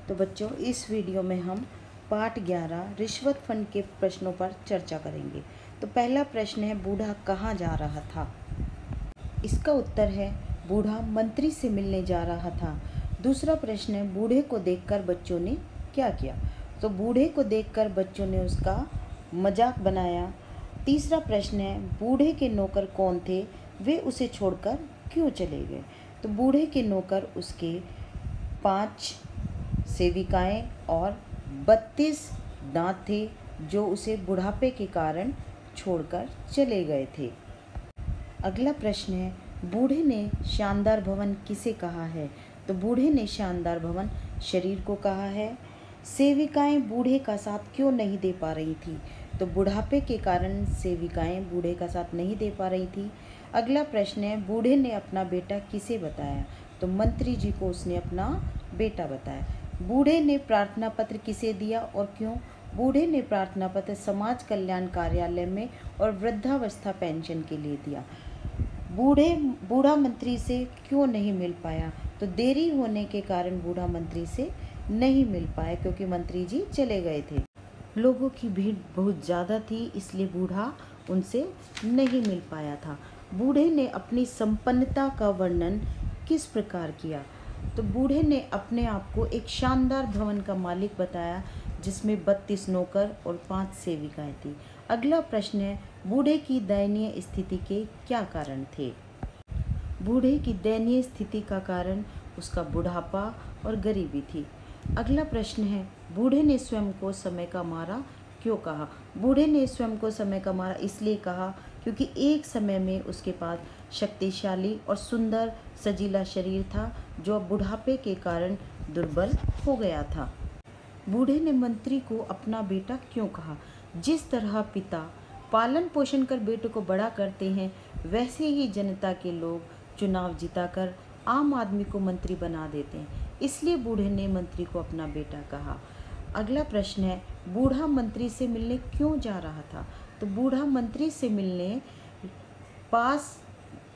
तो बच्चों, इस वीडियो में हम पाठ 11 रिश्वत फंड के प्रश्नों पर चर्चा करेंगे। तो पहला प्रश्न है, बूढ़ा कहाँ जा रहा था? इसका उत्तर है, बूढ़ा मंत्री से मिलने जा रहा था। दूसरा प्रश्न है, बूढ़े को देखकर बच्चों ने क्या किया? तो बूढ़े को देखकर बच्चों ने उसका मजाक बनाया। तीसरा प्रश्न है, बूढ़े के नौकर कौन थे? वे उसे छोड़कर क्यों चले गए? तो बूढ़े के नौकर उसके 5 सेविकाएं और 32 दांत थे जो उसे बुढ़ापे के कारण छोड़कर चले गए थे। अगला प्रश्न है, बूढ़े ने शानदार भवन किसे कहा है? तो बूढ़े ने शानदार भवन शरीर को कहा है। सेविकाएं बूढ़े का साथ क्यों नहीं दे पा रही थी? तो बुढ़ापे के कारण सेविकाएं बूढ़े का साथ नहीं दे पा रही थी। अगला प्रश्न है, बूढ़े ने अपना बेटा किसे बताया? तो मंत्री जी को उसने अपना बेटा बताया। बूढ़े ने प्रार्थना पत्र किसे दिया और क्यों? बूढ़े ने प्रार्थना पत्र समाज कल्याण कार्यालय में और वृद्धावस्था पेंशन के लिए दिया। बूढ़ा मंत्री से क्यों नहीं मिल पाया? तो देरी होने के कारण बूढ़ा मंत्री से नहीं मिल पाया क्योंकि मंत्री जी चले गए थे। लोगों की भीड़ बहुत ज़्यादा थी, इसलिए बूढ़ा उनसे नहीं मिल पाया था। बूढ़े ने अपनी संपन्नता का वर्णन किस प्रकार किया? तो बूढ़े ने अपने आप को एक शानदार भवन का मालिक बताया जिसमें 32 नौकर और 5 सेविकाएं थी। अगला प्रश्न है, बूढ़े की दयनीय स्थिति के क्या कारण थे? बूढ़े की दयनीय स्थिति का कारण उसका बुढ़ापा और गरीबी थी। अगला प्रश्न है, बूढ़े ने स्वयं को समय का मारा क्यों कहा? बूढ़े ने स्वयं को समय का मारा इसलिए कहा क्योंकि एक समय में उसके पास शक्तिशाली और सुंदर सजीला शरीर था जो बुढ़ापे के कारण दुर्बल हो गया था। बूढ़े ने मंत्री को अपना बेटा क्यों कहा? जिस तरह पिता पालन पोषण कर बेटे को बड़ा करते हैं, वैसे ही जनता के लोग चुनाव जिताकर आम आदमी को मंत्री बना देते हैं, इसलिए बूढ़े ने मंत्री को अपना बेटा कहा। अगला प्रश्न है, बूढ़ा मंत्री से मिलने क्यों जा रहा था? तो बूढ़ा मंत्री से मिलने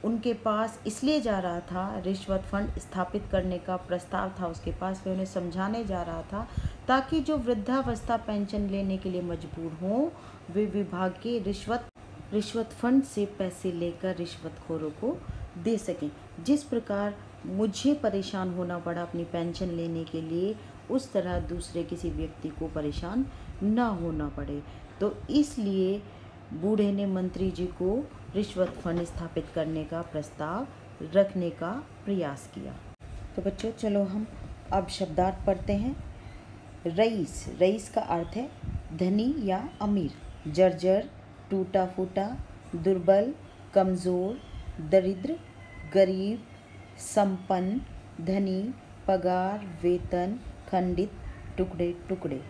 उनके पास इसलिए जा रहा था, रिश्वत फंड स्थापित करने का प्रस्ताव था उसके पास, वे उन्हें समझाने जा रहा था ताकि जो वृद्धावस्था पेंशन लेने के लिए मजबूर हों, वे विभाग के रिश्वत फंड से पैसे लेकर रिश्वतखोरों को दे सकें। जिस प्रकार मुझे परेशान होना पड़ा अपनी पेंशन लेने के लिए, उस तरह दूसरे किसी व्यक्ति को परेशान ना होना पड़े। तो इसलिए बूढ़े ने मंत्री जी को रिश्वत फंड स्थापित करने का प्रस्ताव रखने का प्रयास किया। तो बच्चों, चलो हम अब शब्दार्थ पढ़ते हैं। रईस का अर्थ है धनी या अमीर। जर्जर, टूटा फूटा, दुर्बल, कमज़ोर, दरिद्र, गरीब, संपन्न, धनी, पगार, वेतन, खंडित, टुकड़े टुकड़े।